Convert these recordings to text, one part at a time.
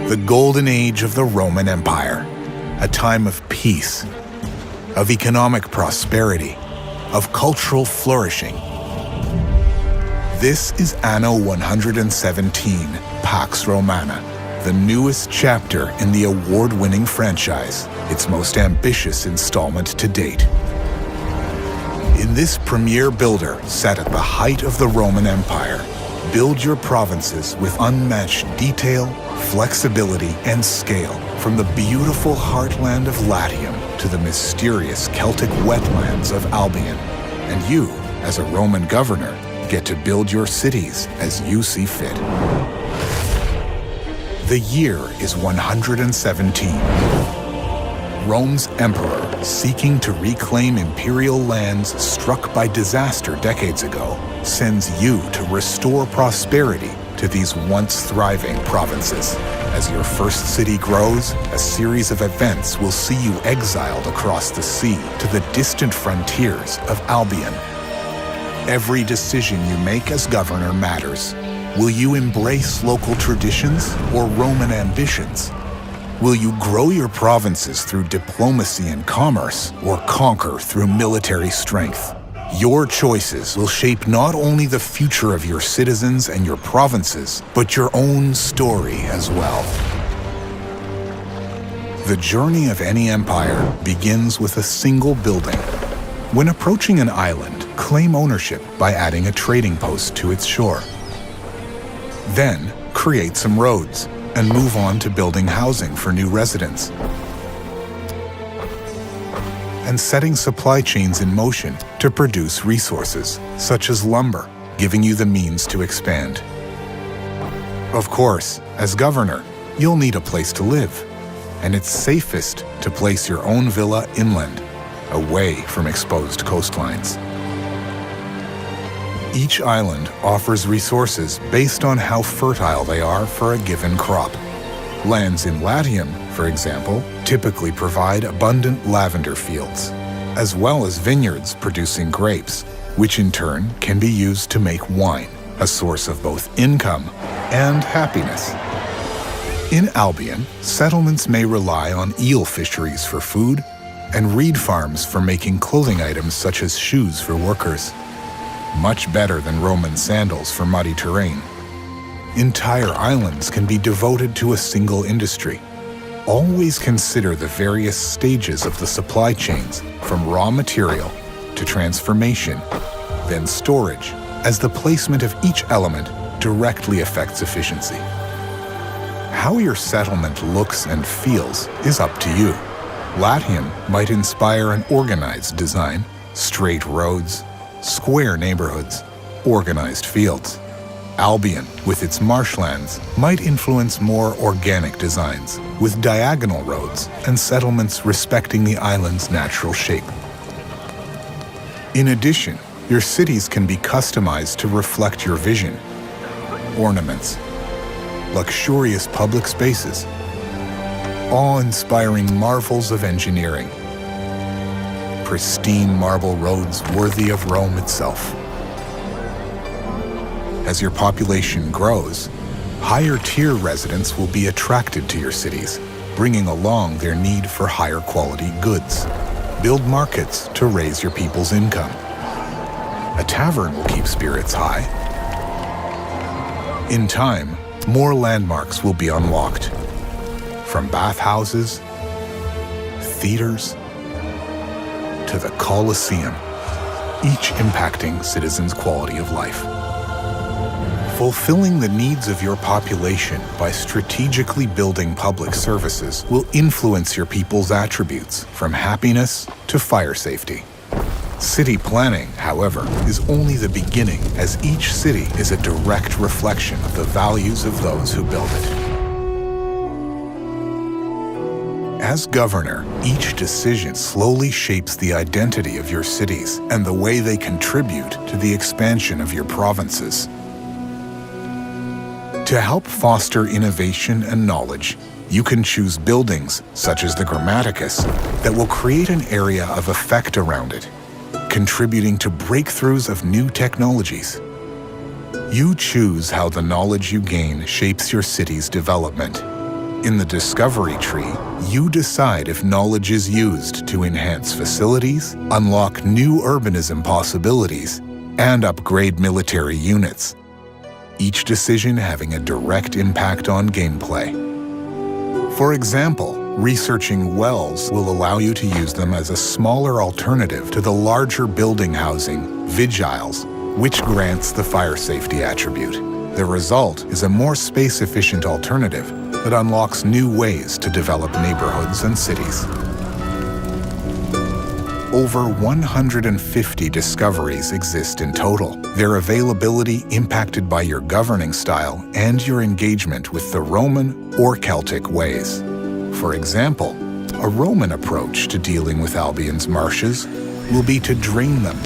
the golden age of the Roman Empire, a time of peace, of economic prosperity, of cultural flourishing. This is Anno 117, Pax Romana, the newest chapter in the award-winning franchise, its most ambitious installment to date. In this premier builder set at the height of the Roman Empire, build your provinces with unmatched detail, flexibility, and scale, from the beautiful heartland of Latium to the mysterious Celtic wetlands of Albion. And you, as a Roman governor, get to build your cities as you see fit. The year is 117. Rome's emperor, seeking to reclaim imperial lands struck by disaster decades ago, sends you to restore prosperity to these once thriving provinces. As your first city grows, a series of events will see you exiled across the sea to the distant frontiers of Albion. Every decision you make as governor matters. Will you embrace local traditions or Roman ambitions? Will you grow your provinces through diplomacy and commerce, or conquer through military strength? Your choices will shape not only the future of your citizens and your provinces, but your own story as well. The journey of any empire begins with a single building. When approaching an island, claim ownership by adding a trading post to its shore. Then, create some roads and move on to building housing for new residents and setting supply chains in motion to produce resources, such as lumber, giving you the means to expand. Of course, as governor, you'll need a place to live, and it's safest to place your own villa inland, away from exposed coastlines. Each island offers resources based on how fertile they are for a given crop. Lands in Latium, for example, typically provide abundant lavender fields, as well as vineyards producing grapes, which in turn can be used to make wine, a source of both income and happiness. In Albion, settlements may rely on eel fisheries for food and reed farms for making clothing items such as shoes for workers. Much better than Roman sandals for muddy terrain. Entire islands can be devoted to a single industry. Always consider the various stages of the supply chains, from raw material to transformation, then storage, as the placement of each element directly affects efficiency. How your settlement looks and feels is up to you. Latium might inspire an organized design, straight roads, square neighborhoods, organized fields. Albion, with its marshlands, might influence more organic designs, with diagonal roads and settlements respecting the island's natural shape. In addition, your cities can be customized to reflect your vision. Ornaments, luxurious public spaces, awe-inspiring marvels of engineering, pristine marble roads worthy of Rome itself. As your population grows, higher-tier residents will be attracted to your cities, bringing along their need for higher-quality goods. Build markets to raise your people's income. A tavern will keep spirits high. In time, more landmarks will be unlocked, from bathhouses, theaters, to the Colosseum, each impacting citizens' quality of life. Fulfilling the needs of your population by strategically building public services will influence your people's attributes, from happiness to fire safety. City planning, however, is only the beginning, as each city is a direct reflection of the values of those who build it. As governor, each decision slowly shapes the identity of your cities and the way they contribute to the expansion of your provinces. To help foster innovation and knowledge, you can choose buildings, such as the Grammaticus, that will create an area of effect around it, contributing to breakthroughs of new technologies. You choose how the knowledge you gain shapes your city's development. In the discovery tree, you decide if knowledge is used to enhance facilities, unlock new urbanism possibilities, and upgrade military units, each decision having a direct impact on gameplay. For example, researching wells will allow you to use them as a smaller alternative to the larger building housing, vigiles, which grants the fire safety attribute. The result is a more space-efficient alternative that unlocks new ways to develop neighborhoods and cities. Over 150 discoveries exist in total, their availability impacted by your governing style and your engagement with the Roman or Celtic ways. For example, a Roman approach to dealing with Albion's marshes will be to drain them,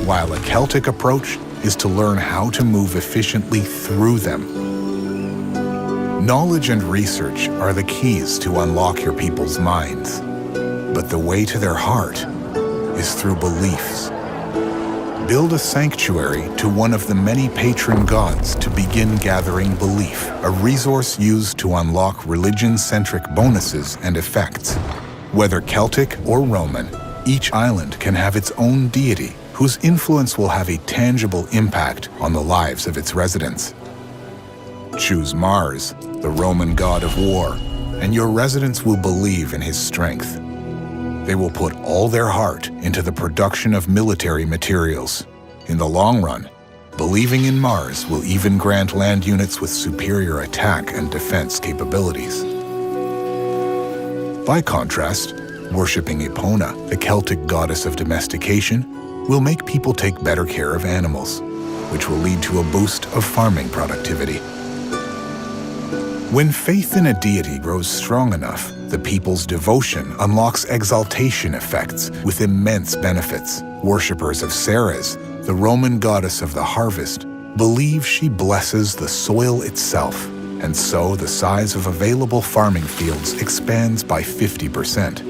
while a Celtic approach is to learn how to move efficiently through them. Knowledge and research are the keys to unlock your people's minds, but the way to their heart is through beliefs. Build a sanctuary to one of the many patron gods to begin gathering belief, a resource used to unlock religion-centric bonuses and effects. Whether Celtic or Roman, each island can have its own deity whose influence will have a tangible impact on the lives of its residents. Choose Mars, the Roman god of war, and your residents will believe in his strength. They will put all their heart into the production of military materials. In the long run, believing in Mars will even grant land units with superior attack and defense capabilities. By contrast, worshipping Epona, the Celtic goddess of domestication, will make people take better care of animals, which will lead to a boost of farming productivity. When faith in a deity grows strong enough, the people's devotion unlocks exaltation effects with immense benefits. Worshippers of Ceres, the Roman goddess of the harvest, believe she blesses the soil itself, and so the size of available farming fields expands by 50%.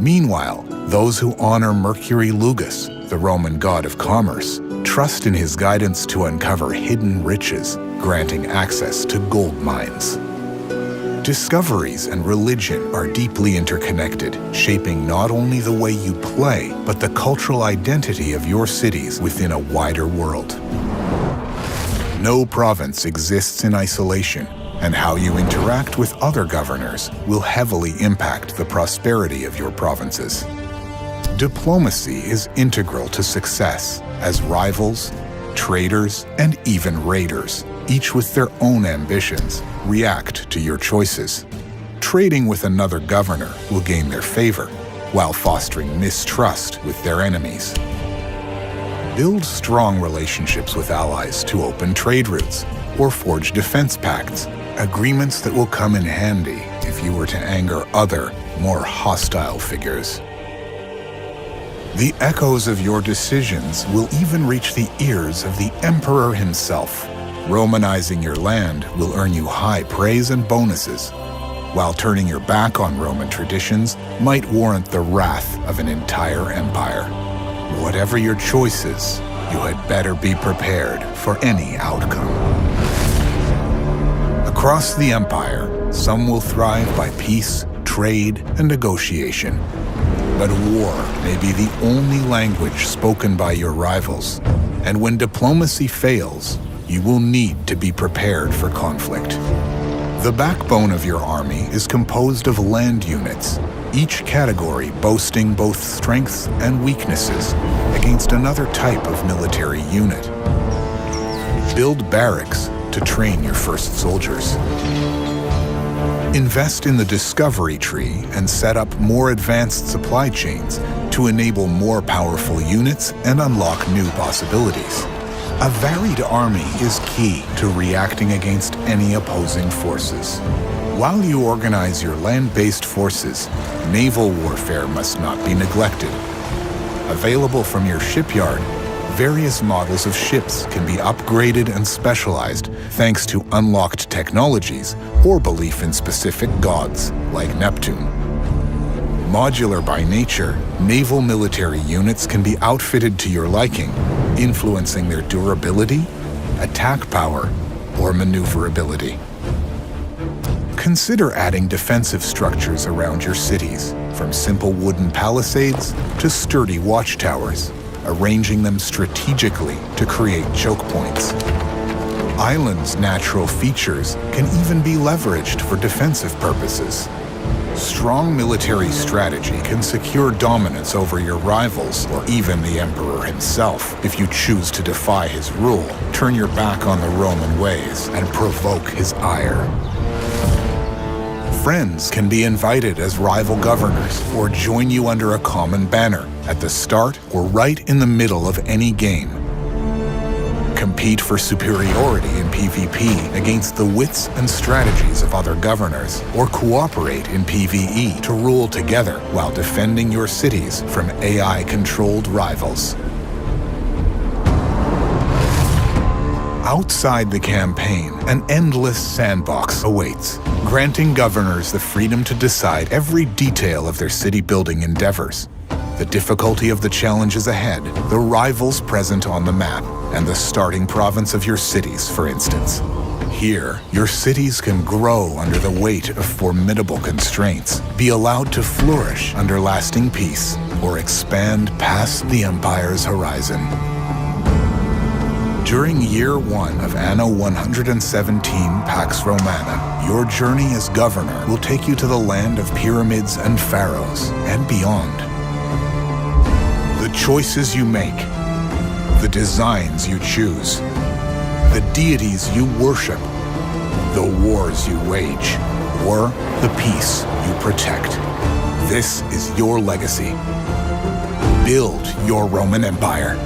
Meanwhile, those who honor Mercury Lugus, the Roman god of commerce, trust in his guidance to uncover hidden riches, granting access to gold mines. Discoveries and religion are deeply interconnected, shaping not only the way you play, but the cultural identity of your cities within a wider world. No province exists in isolation, and how you interact with other governors will heavily impact the prosperity of your provinces. Diplomacy is integral to success, as rivals, traders, and even raiders, each with their own ambitions, react to your choices. Trading with another governor will gain their favor, while fostering mistrust with their enemies. Build strong relationships with allies to open trade routes, or forge defense pacts, agreements that will come in handy if you were to anger other, more hostile figures. The echoes of your decisions will even reach the ears of the Emperor himself. Romanizing your land will earn you high praise and bonuses, while turning your back on Roman traditions might warrant the wrath of an entire empire. Whatever your choices, you had better be prepared for any outcome. Across the empire, some will thrive by peace, trade, and negotiation. But war may be the only language spoken by your rivals, and when diplomacy fails, you will need to be prepared for conflict. The backbone of your army is composed of land units, each category boasting both strengths and weaknesses against another type of military unit. Build barracks to train your first soldiers. Invest in the discovery tree and set up more advanced supply chains to enable more powerful units and unlock new possibilities. A varied army is key to reacting against any opposing forces. While you organize your land-based forces, naval warfare must not be neglected. Available from your shipyard, various models of ships can be upgraded and specialized thanks to unlocked technologies or belief in specific gods, like Neptune. Modular by nature, naval military units can be outfitted to your liking, influencing their durability, attack power, or maneuverability. Consider adding defensive structures around your cities, from simple wooden palisades to sturdy watchtowers, arranging them strategically to create choke points. Islands' natural features can even be leveraged for defensive purposes. Strong military strategy can secure dominance over your rivals or even the emperor himself if you choose to defy his rule, turn your back on the Roman ways, and provoke his ire. Friends can be invited as rival governors or join you under a common banner at the start or right in the middle of any game. Compete for superiority in PvP against the wits and strategies of other governors, or cooperate in PvE to rule together while defending your cities from AI-controlled rivals. Outside the campaign, an endless sandbox awaits, granting governors the freedom to decide every detail of their city-building endeavors. The difficulty of the challenges ahead, the rivals present on the map, and the starting province of your cities, for instance. Here, your cities can grow under the weight of formidable constraints, be allowed to flourish under lasting peace, or expand past the Empire's horizon. During year 1 of Anno 117 Pax Romana, your journey as governor will take you to the land of pyramids and pharaohs, and beyond. The choices you make, the designs you choose, the deities you worship, the wars you wage, or the peace you protect. This is your legacy. Build your Roman Empire.